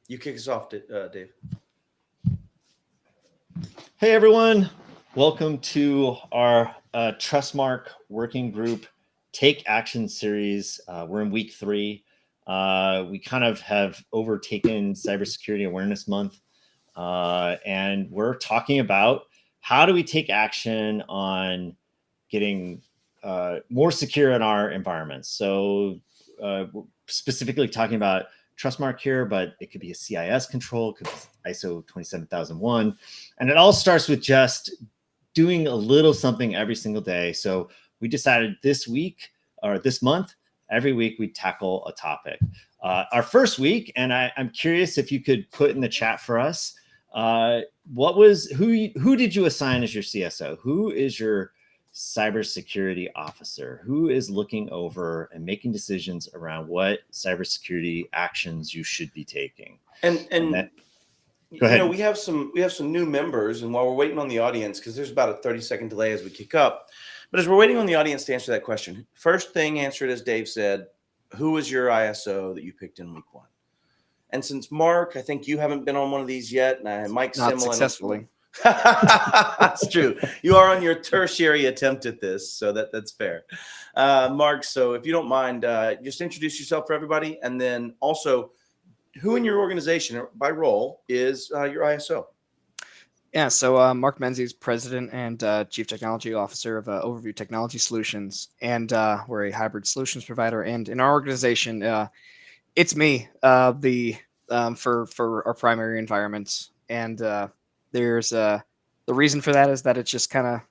You kick us off, Dave. Hey everyone, welcome to our Trustmark working group Take Action series. We're in week 3. We kind of have overtaken Cybersecurity Awareness Month, and we're talking about how do we take action on getting more secure in our environments. So we're specifically talking about Trustmark here, but it could be a CIS control, it could be ISO 27001. And it all starts with just doing a little something every single day. So we decided this week or this month, every week we tackle a topic. Our first week, and I'm curious if you could put in the chat for us, who did you assign as your CSO? Who is your cybersecurity officer? Who is looking over and making decisions around what cybersecurity actions you should be taking? And that, go ahead. We have some new members, and while we're waiting on the audience, because there's about a 30-second delay as we kick up, but as we're waiting on the audience to answer that question, first thing answered, as Dave said, who was your ISO that you picked in week 1? And since Mark, I think you haven't been on one of these yet, and Mike not Simmel, successfully. That's true. You are on your tertiary attempt at this, so that's fair. Mark, so if you don't mind, just introduce yourself for everybody, and then also who in your organization by role is your ISO? Yeah, so Mark Menzies, President and Chief Technology Officer of Overview Technology Solutions, and we're a hybrid solutions provider. And in our organization, it's me, for our primary environments. And there's the reason for that is that it's just kind of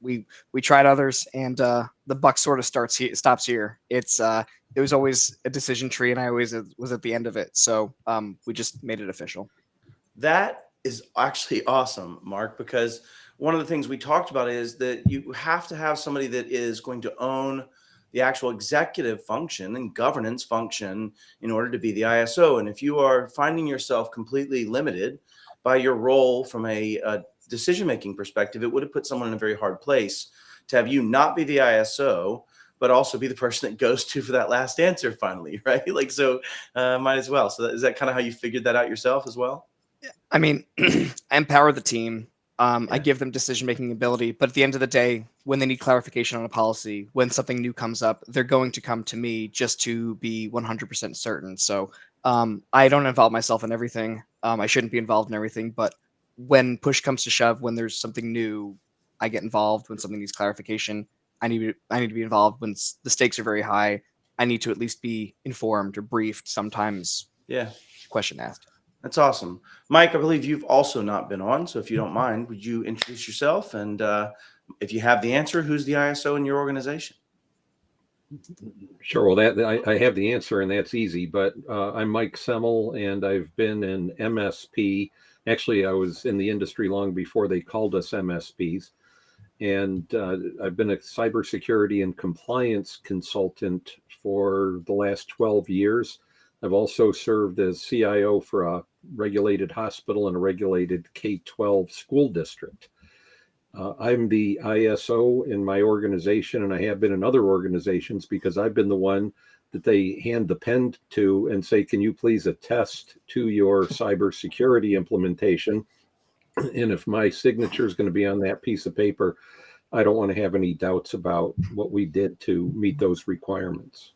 we tried others, and the buck sort of stops here. It was always a decision tree, and I always was at the end of it. So we just made it official. That is actually awesome, Mark, because one of the things we talked about is that you have to have somebody that is going to own the actual executive function and governance function in order to be the ISO. And if you are finding yourself completely limited by your role from a decision-making perspective, it would have put someone in a very hard place to have you not be the ISO, but also be the person that goes to for that last answer finally, right? Like, so might as well. So is that kind of how you figured that out yourself as well? I mean, I empower the team. I give them decision-making ability, but at the end of the day, when they need clarification on a policy, when something new comes up, they're going to come to me just to be 100% certain. So I don't involve myself in everything. I shouldn't be involved in everything, but when push comes to shove, when there's something new, I get involved. When something needs clarification, I need to be involved. When the stakes are very high, I need to at least be informed or briefed. Sometimes, question asked. That's awesome. Mike, I believe you've also not been on. So if you don't mind, would you introduce yourself? And if you have the answer, who's the ISO in your organization? Sure. Well, I have the answer, and that's easy. But I'm Mike Simmel, and I've been in MSP. Actually, I was in the industry long before they called us MSPs. And I've been a cybersecurity and compliance consultant for the last 12 years. I've also served as CIO for a regulated hospital and a regulated K-12 school district. I'm the ISO in my organization, and I have been in other organizations because I've been the one that they hand the pen to and say, can you please attest to your cybersecurity implementation? And if my signature is going to be on that piece of paper, I don't want to have any doubts about what we did to meet those requirements.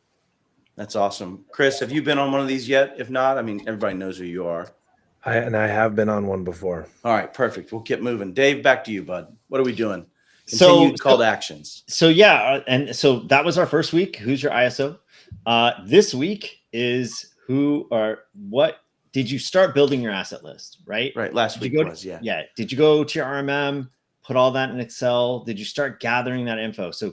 That's awesome. Chris, have you been on one of these yet? If not, I mean, everybody knows who you are. I have been on one before. All right, perfect. We'll keep moving. Dave, back to you, bud. What are we doing? Continued call to actions. So yeah, and so that was our first week. Who's your ISO? This week is what did you start building your asset list, right? Right, last week was, yeah. Yeah, did you go to your RMM, put all that in Excel? Did you start gathering that info? So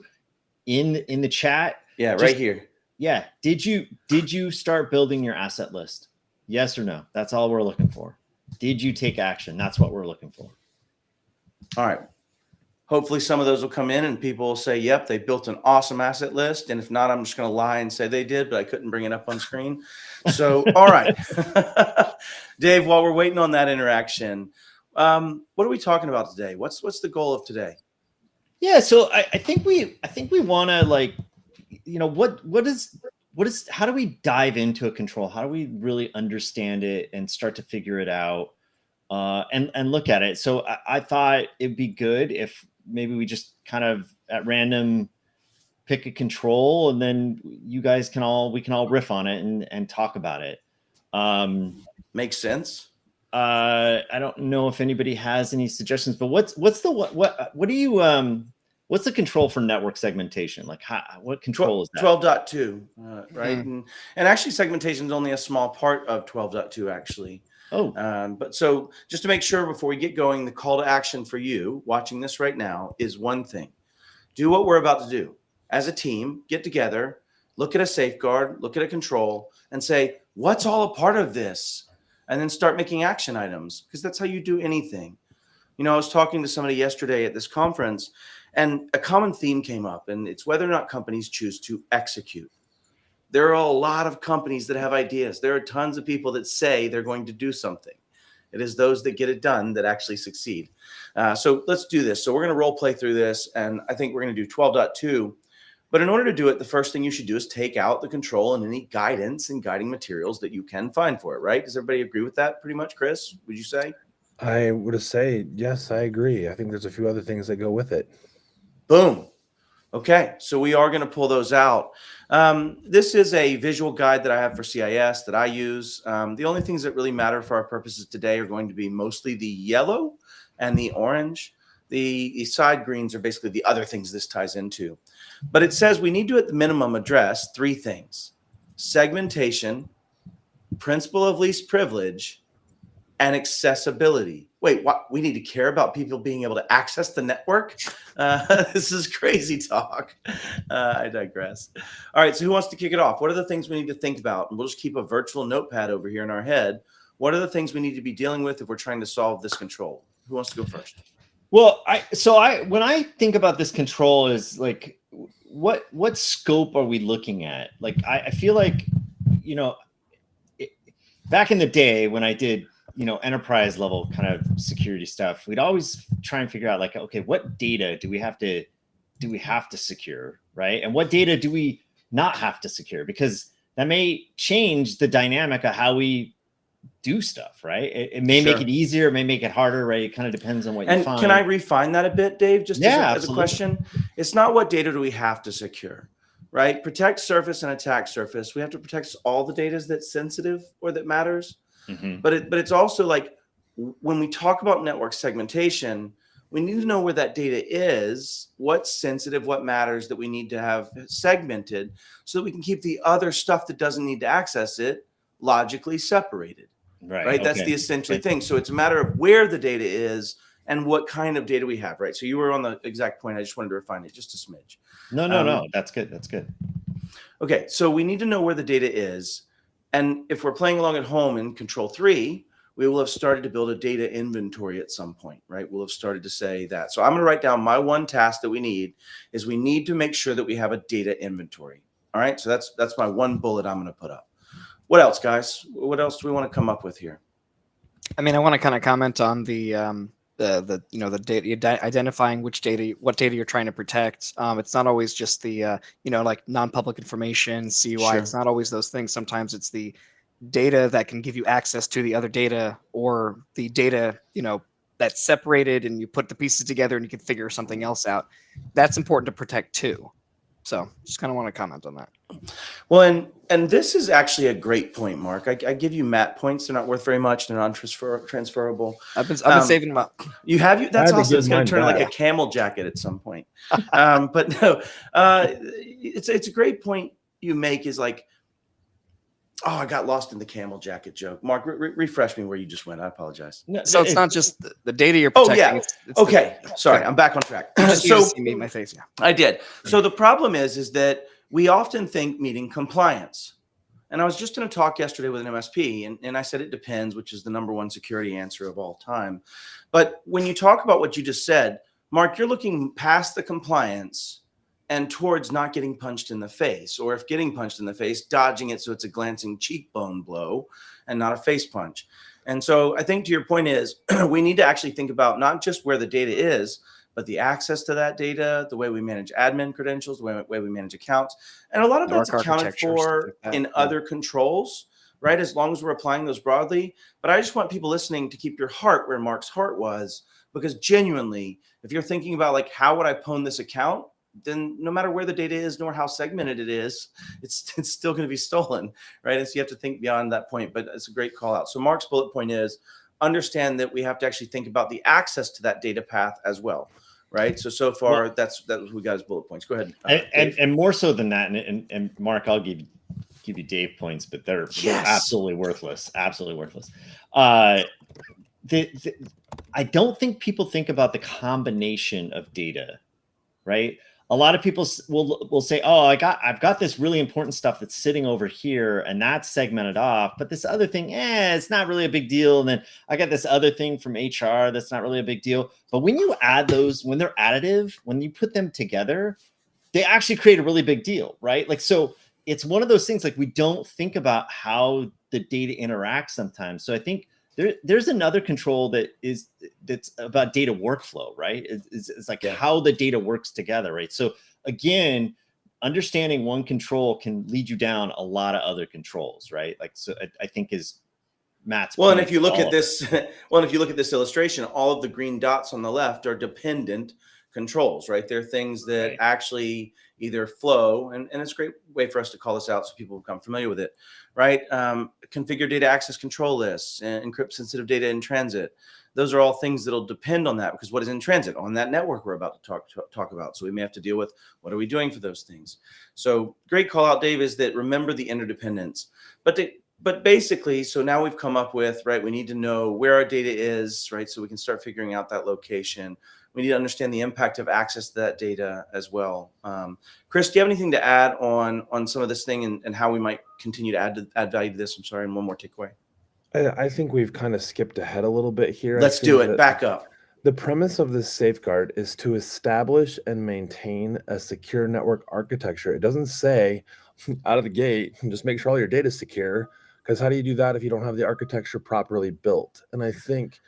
in the chat. Yeah, right here. Yeah. Did you start building your asset list? Yes or no? That's all we're looking for. Did you take action? That's what we're looking for. All right. Hopefully some of those will come in and people will say, yep, they built an awesome asset list. And if not, I'm just going to lie and say they did, but I couldn't bring it up on screen. So, all right. Dave, while we're waiting on that interaction, what are we talking about today? What's the goal of today? Yeah. So I think we want to, like, you know, what how do we dive into a control? How do we really understand it and start to figure it out and look at it? So I thought it'd be good if maybe we just kind of at random pick a control, and then we can all riff on it and talk about it. Makes sense. I don't know if anybody has any suggestions, but what's the control for network segmentation? Like what control is that? 12.2, right? And actually segmentation is only a small part of 12.2 actually. Oh, but so just to make sure before we get going, the call to action for you watching this right now is one thing. Do what we're about to do. As a team, get together, look at a safeguard, look at a control, and say, what's all a part of this? And then start making action items, because that's how you do anything. You know, I was talking to somebody yesterday at this conference, and a common theme came up, and it's whether or not companies choose to execute. There are a lot of companies that have ideas. There are tons of people that say they're going to do something. It is those that get it done that actually succeed. So let's do this. So we're going to role play through this, and I think we're going to do 12.2. But in order to do it, the first thing you should do is take out the control and any guidance and guiding materials that you can find for it, right? Does everybody agree with that pretty much, Chris? Would you say? I would say, yes, I agree. I think there's a few other things that go with it. Boom. Okay, so we are going to pull those out. This is a visual guide that I have for CIS that I use. The only things that really matter for our purposes today are going to be mostly the yellow and the orange. The side greens are basically the other things this ties into. But it says we need to, at the minimum, address three things: segmentation, principle of least privilege, and accessibility. Wait, what? We need to care about people being able to access the network? This is crazy talk. I digress. All right, so who wants to kick it off? What are the things we need to think about? And we'll just keep a virtual notepad over here in our head. What are the things we need to be dealing with if we're trying to solve this control? Who wants to go first? Well, when I think about this control is like, what scope are we looking at? Like, I feel like, back in the day when I did, enterprise level kind of security stuff, we'd always try and figure out like, okay, what data do we have to secure, right? And what data do we not have to secure? Because that may change the dynamic of how we do stuff, right? It may make it easier, it may make it harder, right? It kind of depends on what you find. Can I refine that a bit, Dave? Just as a question. It's not what data do we have to secure, right? Protect surface and attack surface. We have to protect all the data that's sensitive or that matters. Mm-hmm. But it's also like when we talk about network segmentation, we need to know where that data is, what's sensitive, what matters that we need to have segmented so that we can keep the other stuff that doesn't need to access it logically separated. Right. Okay. That's the essential thing. So it's a matter of where the data is and what kind of data we have. Right. So you were on the exact point. I just wanted to refine it just a smidge. No. That's good. That's good. Okay. So we need to know where the data is. And if we're playing along at home in Control 3, we will have started to build a data inventory at some point, right? We'll have started to say that. So I'm going to write down my one task that we need is we need to make sure that we have a data inventory. All right. So that's my one bullet I'm going to put up. What else, guys? What else do we want to come up with here? I mean, I want to kind of comment on the data, identifying what data you're trying to protect. It's not always just the like non-public information, CUI. Sure. It's not always those things. Sometimes it's the data that can give you access to the other data, or the data that's separated and you put the pieces together and you can figure something else out. That's important to protect too. So just kind of want to comment on that. Well, and this is actually a great point, Mark. I give you Matt points. They're not worth very much. They're non-transferable. I've been saving them up. You have you. That's I had to awesome. give It's going mine to turn like a back. camel jacket at some point. But no, it's a great point you make. Is like, oh, I got lost in the camel jacket joke. Mark, refresh me where you just went. I apologize. No, So it's not just the data you're Oh, protecting. yeah. It's Okay, sorry, I'm back on track. Just So so see my face. Yeah. I did. So the problem is that we often think meeting compliance. And I was just in a talk yesterday with an MSP, and I said it depends, which is the number one security answer of all time. But when you talk about what you just said, Mark, you're looking past the compliance and towards not getting punched in the face, or if getting punched in the face, dodging it so it's a glancing cheekbone blow and not a face punch. And so I think to your point is we need to actually think about not just where the data is, but the access to that data, the way we manage admin credentials, the way we manage accounts, and a lot of that's Network accounted architecture, stuff for like that. in Yeah. other controls, right? As long as we're applying those broadly. But I just want people listening to keep your heart where Mark's heart was, because genuinely, if you're thinking about like, how would I pwn this account? Then no matter where the data is, nor how segmented it is, it's still going to be stolen, right? And so you have to think beyond that point, but it's a great call out. So Mark's bullet point is understand that we have to actually think about the access to that data path as well, right? So far, Well, that's what we got as bullet points. Go ahead. And more so than that, and Mark, I'll give you Dave points, but they're absolutely worthless. Absolutely worthless. I don't think people think about the combination of data, right? A lot of people will say, "Oh, I've got this really important stuff that's sitting over here, and that's segmented off. But this other thing, it's not really a big deal. And then I got this other thing from HR that's not really a big deal." But when you add those, when they're additive, when you put them together, they actually create a really big deal, right? Like, so it's one of those things, like, we don't think about how the data interacts sometimes. So I think there's another control that's about data workflow, right? It's like how the data works together, right? So again, understanding one control can lead you down a lot of other controls, right? Like, so I think is Matt's well, and point if you look at all this, well, and if you look at this illustration, all of the green dots on the left are dependent controls, right? They're things that Right. actually either flow, and it's a great way for us to call this out so people become familiar with it, right? Configure data access control lists, and encrypt sensitive data in transit. Those are all things that'll depend on that, because what is in transit on that network we're about to talk about. So we may have to deal with what are we doing for those things. So great call out, Dave, is that remember the interdependence. But basically, so now we've come up with, right, we need to know where our data is, right? So we can start figuring out that location. We need to understand the impact of access to that data as well. Chris, do you have anything to add on some of this thing and how we might continue to add value to this? I'm sorry, and one more takeaway. I think we've kind of skipped ahead a little bit here. Let's do it. Back up. The premise of this safeguard is to establish and maintain a secure network architecture. It doesn't say out of the gate, just make sure all your data is secure, because how do you do that if you don't have the architecture properly built? And I think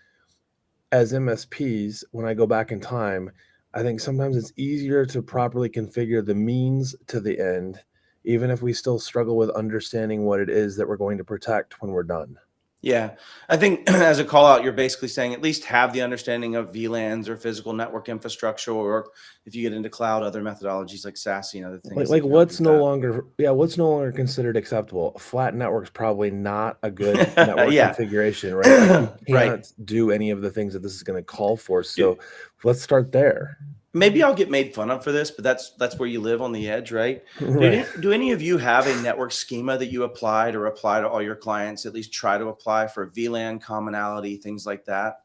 as MSPs, when I go back in time, I think sometimes it's easier to properly configure the means to the end, even if we still struggle with understanding what it is that we're going to protect when we're done. Yeah, I think as a call out, you're basically saying at least have the understanding of VLANs or physical network infrastructure, or if you get into cloud, other methodologies like SASE and other things. Like what's no longer considered acceptable? A flat network's probably not a good network configuration, right? Like you can't do any of the things that this is going to call for. So let's start there. Maybe I'll get made fun of for this, but that's where you live on the edge, right? Do any of you have a network schema that you apply to all your clients, at least try to apply for VLAN commonality, things like that?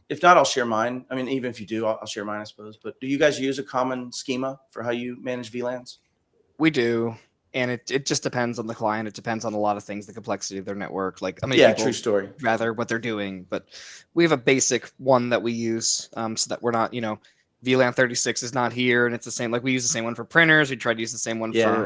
If not, I'll share mine. I mean, even if you do, I'll share mine, I suppose. But do you guys use a common schema for how you manage VLANs? We do. And it just depends on the client. It depends on a lot of things, the complexity of their network. Like, how many people true story. rather what they're doing. But we have a basic one that we use so that we're not, VLAN 36 is not here, and it's the same. Like, we use the same one for printers. We try to use the same one for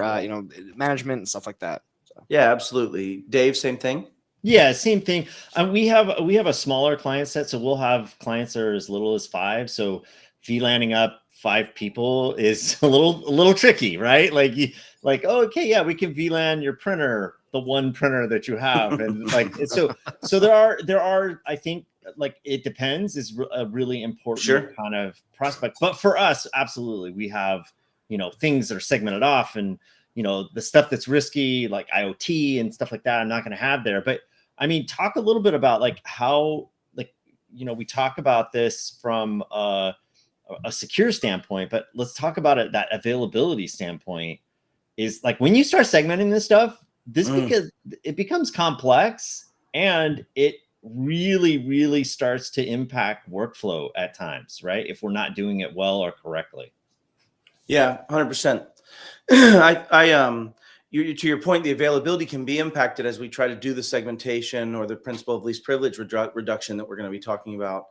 management and stuff like that. So. Yeah, absolutely. Dave, same thing. Yeah, same thing. We have a smaller client set, so we'll have clients that are as little as 5. So VLANing up 5 people is a little tricky, right? Like, oh, okay, yeah, we can VLAN your printer, the one printer that you have, and like so there are I think, like, it depends is a really important kind of prospect. But for us, absolutely, we have things that are segmented off, and the stuff that's risky, like IoT and stuff like that, I'm not going to have there. But I mean, talk a little bit about like how, like, we talk about this from a secure standpoint, but let's talk about it that availability standpoint. Is like, when you start segmenting this stuff, because it becomes complex, and it really starts to impact workflow at times, right? If we're not doing it well or correctly. Yeah, 100%. To your point, the availability can be impacted as we try to do the segmentation or the principle of least privilege reduction that we're going to be talking about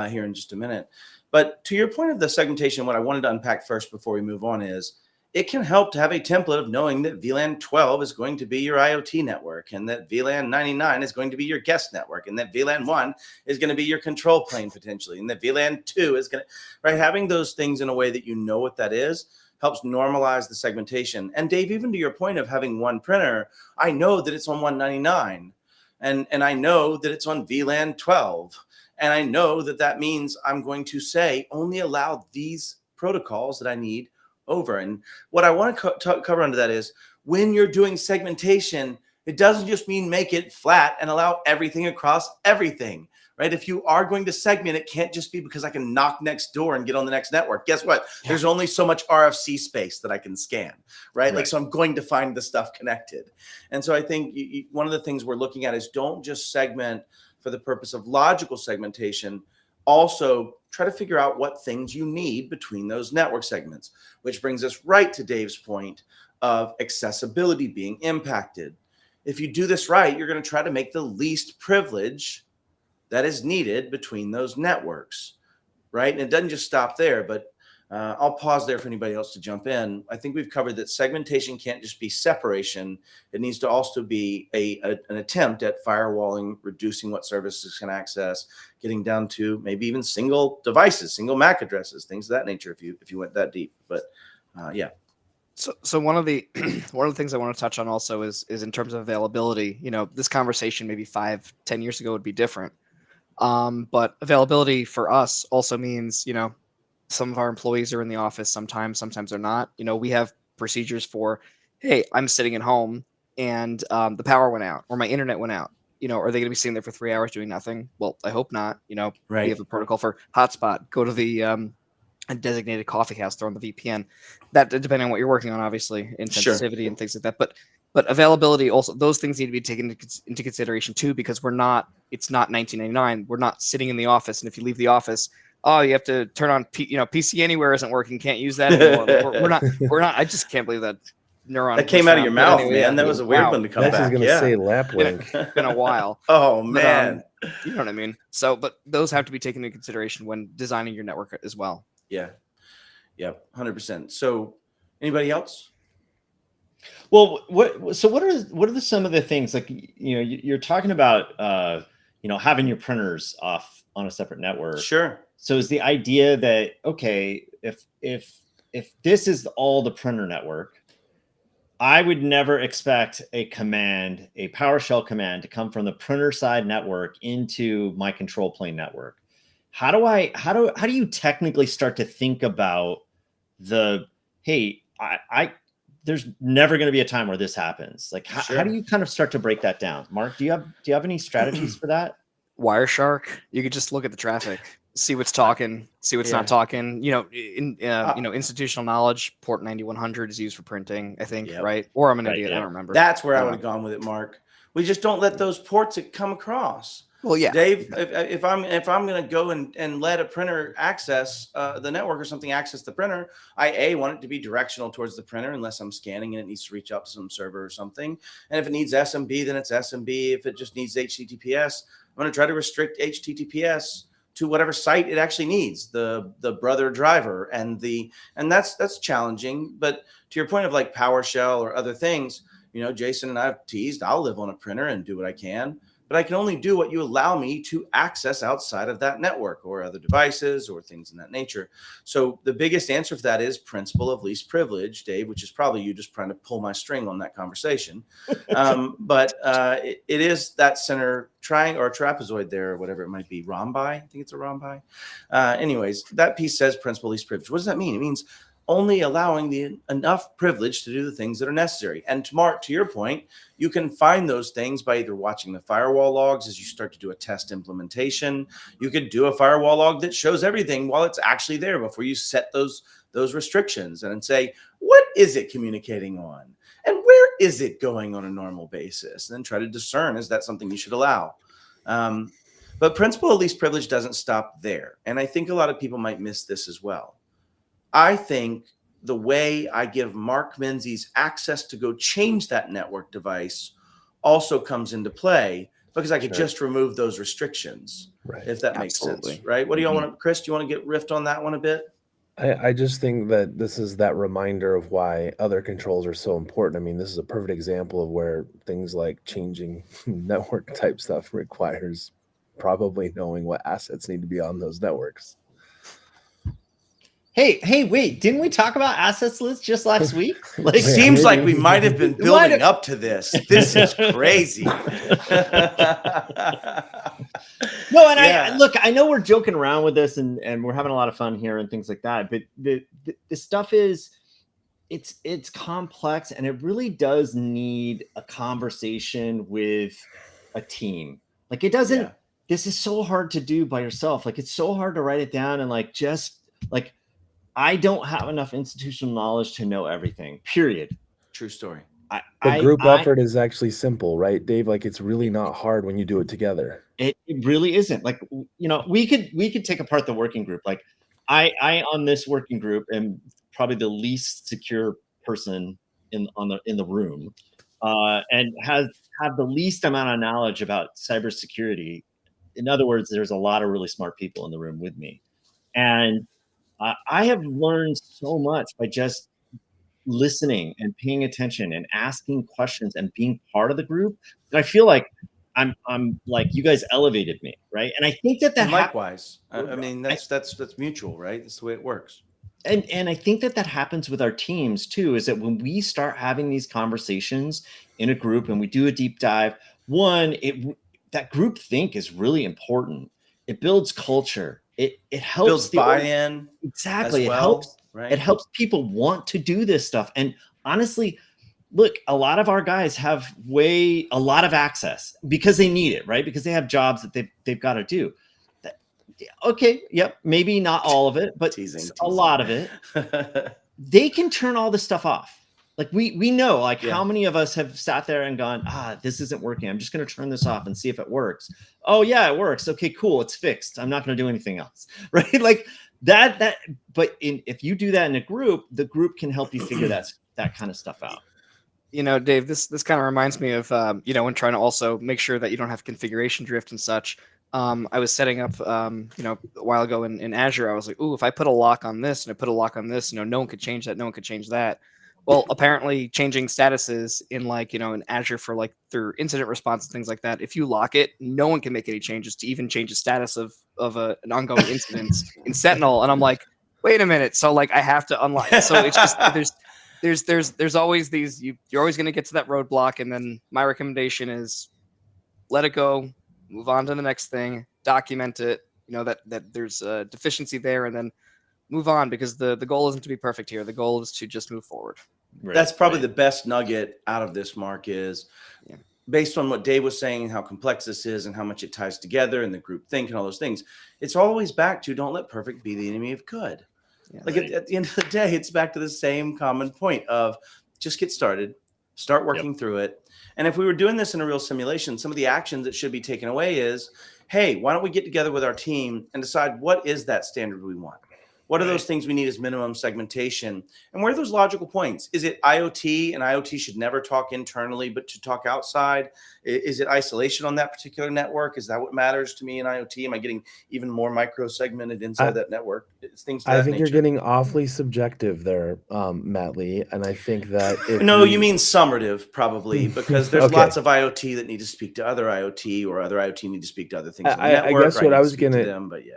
here in just a minute. But to your point of the segmentation, what I wanted to unpack first before we move on is it can help to have a template of knowing that VLAN 12 is going to be your IoT network, and that VLAN 99 is going to be your guest network, and that VLAN 1 is going to be your control plane potentially, and that VLAN 2 is going to, right? Having those things in a way that you know what that is helps normalize the segmentation. And Dave, even to your point of having one printer, I know that it's on 199, and I know that it's on VLAN 12, and I know that that means I'm going to say only allow these protocols that I need over. And what I want to cover under that is when you're doing segmentation, it doesn't just mean make it flat and allow everything across everything, right? If you are going to segment, it can't just be because I can knock next door and get on the next network. Guess what? Yeah. There's only so much RFC space that I can scan, right? Like, Right. so I'm going to find the stuff connected. And so I think one of the things we're looking at is don't just segment for the purpose of logical segmentation. Also try to figure out what things you need between those network segments, which brings us right to Dave's point of accessibility being impacted. If you do this right, you're going to try to make the least privilege that is needed between those networks, right? And it doesn't just stop there, but I'll pause there for anybody else to jump in. I think we've covered that segmentation can't just be separation. It needs to also be an attempt at firewalling, reducing what services can access, getting down to maybe even single devices, single MAC addresses, things of that nature if you went that deep. But yeah. So one of the one of the things I want to touch on also is in terms of availability. You know, this conversation maybe 5-10 years ago would be different. But availability for us also means, you know, some of our employees are in the office sometimes they're not. You know, we have procedures for, hey, I'm sitting at home and the power went out or my internet went out. You know, are they going to be sitting there for 3 hours doing nothing? Well, I hope not. You know, Right. we have a protocol for hotspot, go to the a designated coffee house, throw on the VPN. That depending on what you're working on, obviously, in Sure. sensitivity and things like that. But availability also, those things need to be taken into consideration too, because it's not 1999. We're not sitting in the office, and if you leave the office, oh, you have to turn on PC Anywhere isn't working, can't use that anymore. Like, we're not. I just can't believe that neuron That came out of your mouth, anyway, man. That was a weird one to come Next is back. going to Yeah. say lap link. It's been a while. Oh But, man. you know what I mean? So, but those have to be taken into consideration when designing your network as well. Yeah. Yep. 100%. So anybody else? Well, what are some of the things, like, you know, you're talking about you know, having your printers off on a separate network. Sure. So is the idea that, okay, if this is all the printer network, I would never expect a PowerShell command to come from the printer side network into my control plane network. How do you technically start to think about hey, there's never going to be a time where this happens. Like, how do you kind of start to break that down? Mark, do you have any strategies for that? Wireshark, you could just look at the traffic, see what's talking, see what's not talking. You know, institutional knowledge, port 9100 is used for printing, I think, right? Or I'm an idiot, I don't remember. That's where I would have gone with it, Mark. We just don't let those ports come across. Well, yeah, Dave, if I'm going to go and let a printer access the network or something access the printer, I want it to be directional towards the printer unless I'm scanning and it needs to reach out to some server or something. And if it needs SMB, then it's SMB. If it just needs HTTPS, I'm going to try to restrict HTTPS to whatever site it actually needs, the brother driver, and that's challenging. But to your point of like PowerShell or other things, you know, Jason and I have teased, I'll live on a printer and do what I can, but I can only do what you allow me to access outside of that network or other devices or things in that nature. So the biggest answer for that is principle of least privilege, Dave, which is probably you just trying to pull my string on that conversation. But it is that center triangle or trapezoid there, or whatever it might be, rhombi. I think it's a rhombi. Anyways, that piece says principle least privilege. What does that mean? It means only allowing enough privilege to do the things that are necessary. And to your point, you can find those things by either watching the firewall logs as you start to do a test implementation. You could do a firewall log that shows everything while it's actually there before you set those restrictions, and then say, what is it communicating on? And where is it going on a normal basis? And then try to discern, is that something you should allow? But principle of least privilege doesn't stop there. And I think a lot of people might miss this as well. I think the way I give Mark Menzies access to go change that network device also comes into play, because I could just remove those restrictions, Right. if that makes Absolutely. sense, right? What do y'all want to, Chris, do you want to get riffed on that one a bit? I just think that this is that reminder of why other controls are so important. I mean, this is a perfect example of where things like changing network type stuff requires probably knowing what assets need to be on those networks. Hey, wait! Didn't we talk about assets lists just last week? Like, Yeah, Seems like maybe. we might have been Might building have- up to this. This is crazy. No, and I Yeah. look, I know we're joking around with this and we're having a lot of fun here and things like that, but the stuff is it's complex and it really does need a conversation with a team. Like it doesn't Yeah. this is so hard to do by yourself. Like it's so hard to write it down and like just like I don't have enough institutional knowledge to know everything. Period. True story. But group effort is actually simple, right, Dave? Like it's really not hard when you do it together. It really isn't. Like, you know, we could take apart the working group. Like I on this working group am probably the least secure person in the room, and have the least amount of knowledge about cybersecurity. In other words, there's a lot of really smart people in the room with me, and I have learned so much by just listening and paying attention and asking questions and being part of the group. And I feel like I'm like you guys elevated me, right? And I think that And happens. likewise, I mean, that's mutual, right? That's the way it works. And I think that happens with our teams too, is that when we start having these conversations in a group and we do a deep dive, that group think is really important. It builds culture. It helps Builds buy-in exactly. as It well, helps. right? It helps people want to do this stuff. And honestly, look, a lot of our guys have a lot of access because they need it, right? Because they have jobs that they've got to do. Okay, yep, maybe not all of it, but Teasing. a lot of it. They can turn all this stuff off. Like we know, like Yeah. how many of us have sat there and gone, this isn't working. I'm just going to turn this off and see if it works. Oh yeah, it works. Okay, cool. It's fixed. I'm not going to do anything else, right? Like that. But if you do that in a group, the group can help you figure that kind of stuff out. You know, Dave, this kind of reminds me of, you know, when trying to also make sure that you don't have configuration drift and such. I was setting up, you know, a while ago in Azure. I was like, ooh, if I put a lock on this and I put a lock on this, you know, no one could change that. No one could change that. Well, apparently changing statuses in like, you know, in Azure for like through incident response and things like that. If you lock it, no one can make any changes to even change the status of an ongoing incident in Sentinel. And I'm like, wait a minute. So like I have to unlock. So it's just, there's always these, you're always going to get to that roadblock. And then my recommendation is let it go, move on to the next thing, document it, you know, that there's a deficiency there, and then move on, because the goal isn't to be perfect here. The goal is to just move forward. Right, That's probably the best nugget out of this, Mark, is based on what Dave was saying and how complex this is and how much it ties together and the group think and all those things. It's always back to don't let perfect be the enemy of good. Yeah. Like at the end of the day, it's back to the same common point of just get started, start working through it. And if we were doing this in a real simulation, some of the actions that should be taken away is, hey, why don't we get together with our team and decide what is that standard we want? What are those things we need as minimum segmentation? And where are those logical points? Is it IoT, and IoT should never talk internally, but to talk outside? Is it isolation on that particular network? Is that what matters to me in IoT? Am I getting even more micro segmented inside that network? It's things to I that think nature. you're getting awfully subjective there, Matt Lee. And I think that No, you mean summative, probably, because there's Okay. lots of IoT that need to speak to other IoT, or other IoT need to speak to other things on the I network. guess what I was going gonna- to them, but yeah.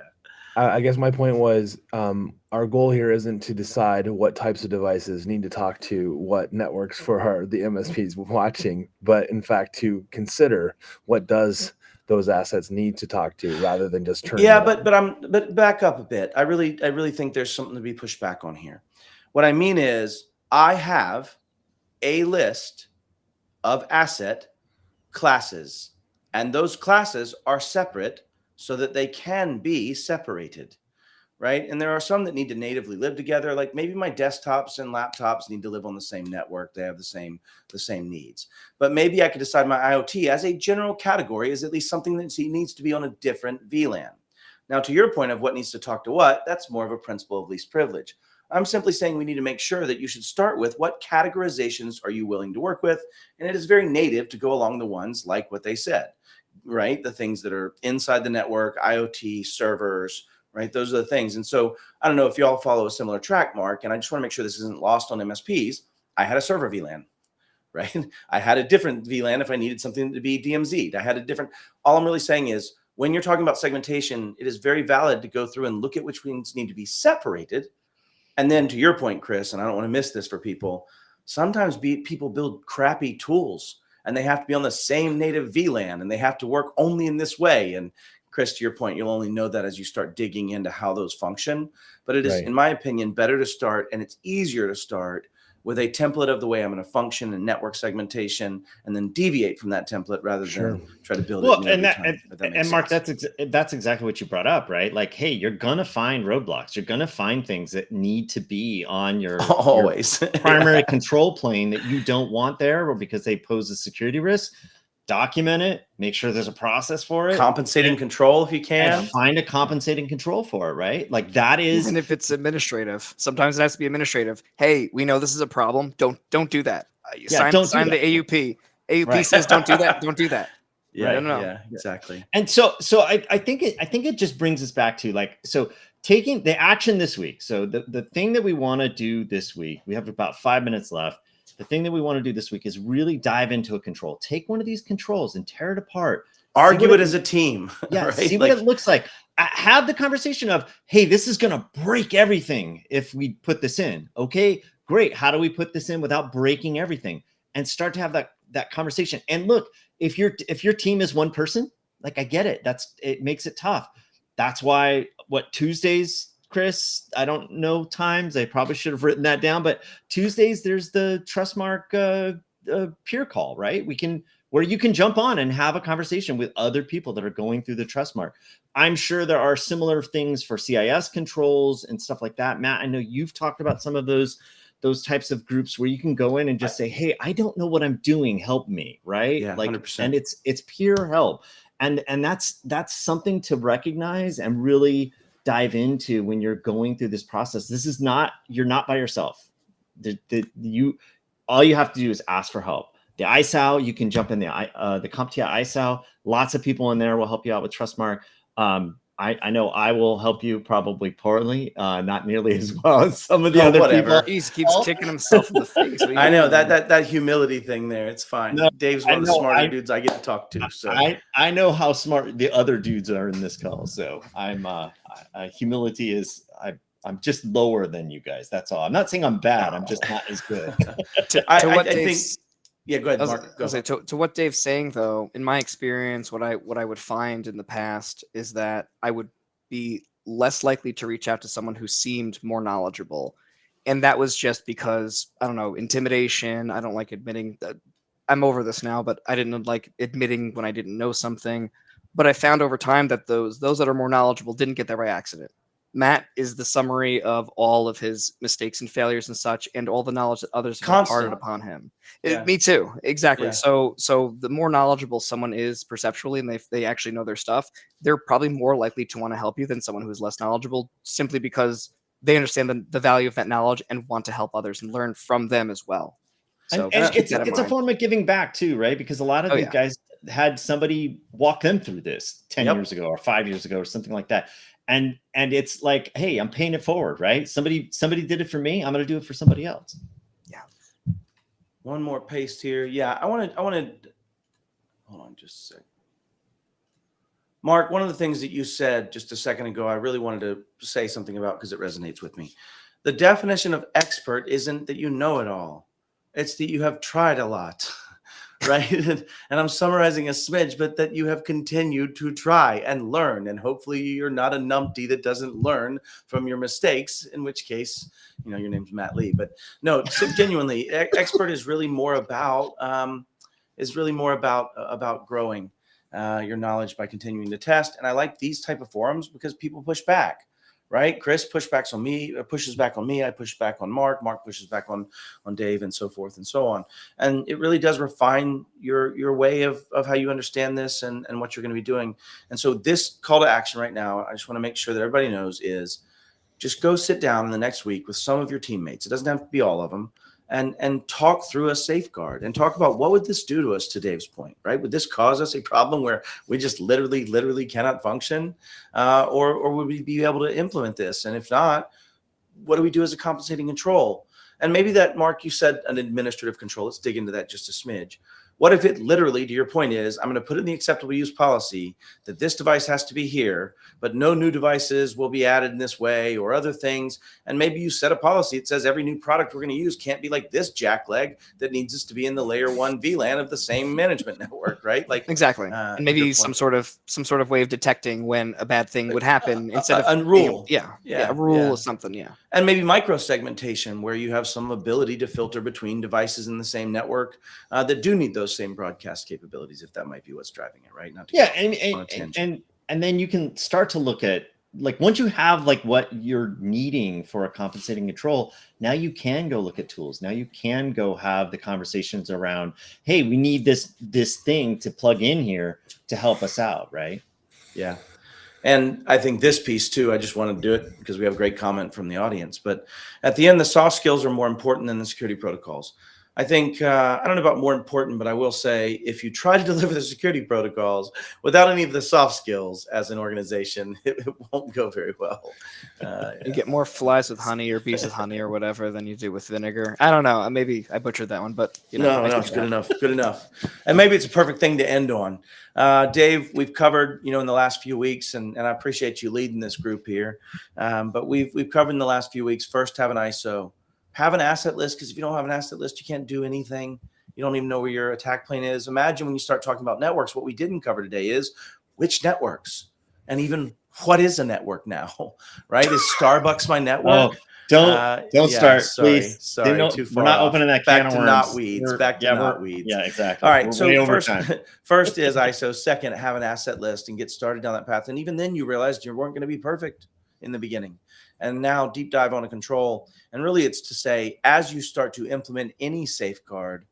I guess my point was our goal here isn't to decide what types of devices need to talk to what networks for the MSPs watching, but in fact to consider what does those assets need to talk to rather than just turn. Yeah, but back up a bit. I really think there's something to be pushed back on here. What I mean is I have a list of asset classes, and those classes are separate so that they can be separated, right? And there are some that need to natively live together. Like maybe my desktops and laptops need to live on the same network. They have the same needs. But maybe I could decide my IoT as a general category is at least something that needs to be on a different VLAN. Now, to your point of what needs to talk to what, that's more of a principle of least privilege. I'm simply saying we need to make sure that you should start with what categorizations are you willing to work with? And it is very native to go along the ones like what they said, right? The things that are inside the network, IoT, servers, right? Those are the things. And so I don't know if you all follow a similar track, Mark, and I just want to make sure this isn't lost on MSPs. I had a server VLAN, right? I had a different VLAN if I needed something to be DMZ'd. I had a different, all I'm really saying is when you're talking about segmentation, it is very valid to go through and look at which ones need to be separated. And then to your point, Chris, and I don't want to miss this for people, sometimes people build crappy tools and they have to be on the same native VLAN and they have to work only in this way. And Chris, to your point, you'll only know that as you start digging into how those function. But it is, Right. in my opinion, better to start, and it's easier to start with a template of the way I'm going to function in network segmentation, and then deviate from that template rather Sure. than try to build Well, it. and every time, if that and makes Mark, sense. that's exactly what you brought up, right? Like, hey, you're gonna find roadblocks. You're gonna find things that need to be on your always primary control plane that you don't want there, or because they pose a security risk. Document it. Make sure there's a process for it. compensating control if you can. And find a compensating control for it, right? Like that is, Even if it's administrative, sometimes it has to be administrative. Hey, we know this is a problem. Don't do that. don't do sign that. the AUP. AUP Right. says don't do that. Don't do that. Yeah, No. yeah, exactly. and so I think it just brings us back to like, so taking the action this week. So the thing that we want to do this week, we have about 5 minutes left. The thing that we want to do this week is really dive into a control. Take one of these controls and tear it apart. Argue it as a team. Yeah, right? see what it looks like. Have the conversation of, hey, this is going to break everything if we put this in. Okay, great. How do we put this in without breaking everything? And start to have that conversation. And look, if your team is one person, like I get it. It makes it tough. That's why Tuesdays, Chris, I don't know times. I probably should have written that down, but Tuesdays there's the Trustmark peer call, right? Where you can jump on and have a conversation with other people that are going through the Trustmark. I'm sure there are similar things for CIS controls and stuff like that. Matt, I know you've talked about some of those types of groups where you can go in and just say, hey, I don't know what I'm doing. Help me. Right. Yeah, like, 100%. and it's peer help. And that's something to recognize and really dive into when you're going through this process. You're not by yourself. All you have to do is ask for help. The ISAL, you can jump in the CompTIA ISAL. Lots of people in there will help you out with Trustmark. I know I will help you probably poorly, not nearly as well as some of the other whatever. people. He keeps kicking himself in the face. What do you I know mean? that humility thing there. It's fine. No, Dave's I one of the know, smarter dudes I get to talk to. So I know how smart the other dudes are in this call. So I'm humility is I'm just lower than you guys. That's all. I'm not saying I'm bad. I'm just not as good. To think. Yeah, go ahead, Mark. Go. To what Dave's saying, though, in my experience, what I would find in the past is that I would be less likely to reach out to someone who seemed more knowledgeable, and that was just because, I don't know, intimidation. I don't like admitting that. I'm over this now, but I didn't like admitting when I didn't know something. But I found over time that those that are more knowledgeable didn't get there by accident. Matt is the summary of all of his mistakes and failures and such, and all the knowledge that others have imparted upon him. Yeah. Me too, exactly. Yeah. So the more knowledgeable someone is perceptually, and they actually know their stuff, they're probably more likely to want to help you than someone who's less knowledgeable, simply because they understand the value of that knowledge and want to help others and learn from them as well. So and keep that in it's a mind. form of giving back too, right? Because a lot of these guys had somebody walk them through this 10 years ago or 5 years ago or something like that. And it's like, hey, I'm paying it forward, right? Somebody did it for me. I'm going to do it for somebody else. Yeah. One more paste here. Yeah, I wanted. Hold on just a sec. Mark, one of the things that you said just a second ago, I really wanted to say something about because it resonates with me. The definition of expert isn't that you know it all. It's that you have tried a lot. Right. And I'm summarizing a smidge, but that you have continued to try and learn. And hopefully you're not a numpty that doesn't learn from your mistakes, in which case, your name's Matt Lee. But no, so genuinely, expert is really more about growing your knowledge by continuing to test. And I like these type of forums because people push back. Right, Chris pushes back on me. I push back on Mark. Mark pushes back on Dave, and so forth and so on. And it really does refine your way of how you understand this and what you're going to be doing. And so this call to action right now, I just want to make sure that everybody knows is just go sit down in the next week with some of your teammates. It doesn't have to be all of them, and talk through a safeguard and talk about what would this do to us, to Dave's point, right? Would this cause us a problem where we just literally cannot function? Or would we be able to implement this? And if not, what do we do as a compensating control? And maybe that, Mark, you said an administrative control. Let's dig into that just a smidge. What if it literally, to your point, is I'm going to put in the acceptable use policy that this device has to be here, but no new devices will be added in this way or other things. And maybe you set a policy that says every new product we're going to use can't be like this jackleg that needs us to be in the layer 1 VLAN of the same management network, right? Like Exactly. And maybe some sort of way of detecting when a bad thing would happen instead of a rule. A rule is something. Yeah. And maybe micro segmentation where you have some ability to filter between devices in the same network that do need those same broadcast capabilities, if that might be what's driving it, right? Not to and then you can start to look at, like, once you have like what you're needing for a compensating control, now you can go look at tools. Now you can go have the conversations around, hey, we need this thing to plug in here to help us out, right? Yeah. And I think this piece too, I just want to do it because we have a great comment from the audience. But at the end, the soft skills are more important than the security protocols. I think, I don't know about more important, but I will say if you try to deliver the security protocols without any of the soft skills as an organization, it won't go very well. You get more flies with honey or bees with honey or whatever than you do with vinegar. I don't know. Maybe I butchered that one, but no, it's good enough. Good enough. And maybe it's a perfect thing to end on. Dave, we've covered, in the last few weeks, and I appreciate you leading this group here. But we've covered in the last few weeks, first, have an ISO. Have an asset list, because if you don't have an asset list, you can't do anything. You don't even know where your attack plane is. Imagine when you start talking about networks, what we didn't cover today is which networks, and even what is a network now, right? Is Starbucks my network? Oh, don't start, please. Sorry, too far. We're not opening that can of worms. Not weeds. Back to not weeds. Yeah, exactly. All right. We're So first is ISO. Second, have an asset list and get started down that path. And even then, you realized you weren't going to be perfect in the beginning. And now deep dive on a control. And really, it's to say, as you start to implement any safeguard,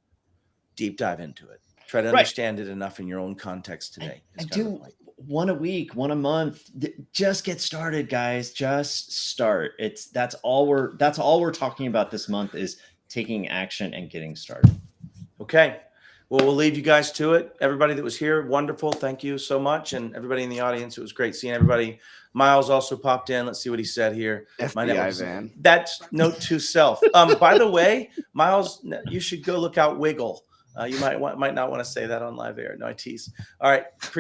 deep dive into it. Try to understand it enough in your own context today. And do one a week, one a month. Just get started, guys. Just start. That's all we're talking about this month is taking action and getting started. Okay. Well, we'll leave you guys to it. Everybody that was here, wonderful. Thank you so much. And everybody in the audience, it was great seeing everybody. Miles also popped in. Let's see what he said here. FBI van. That's note to self. By the way, Miles, you should go look out Wiggle. You might not want to say that on live air. No, I tease. All right.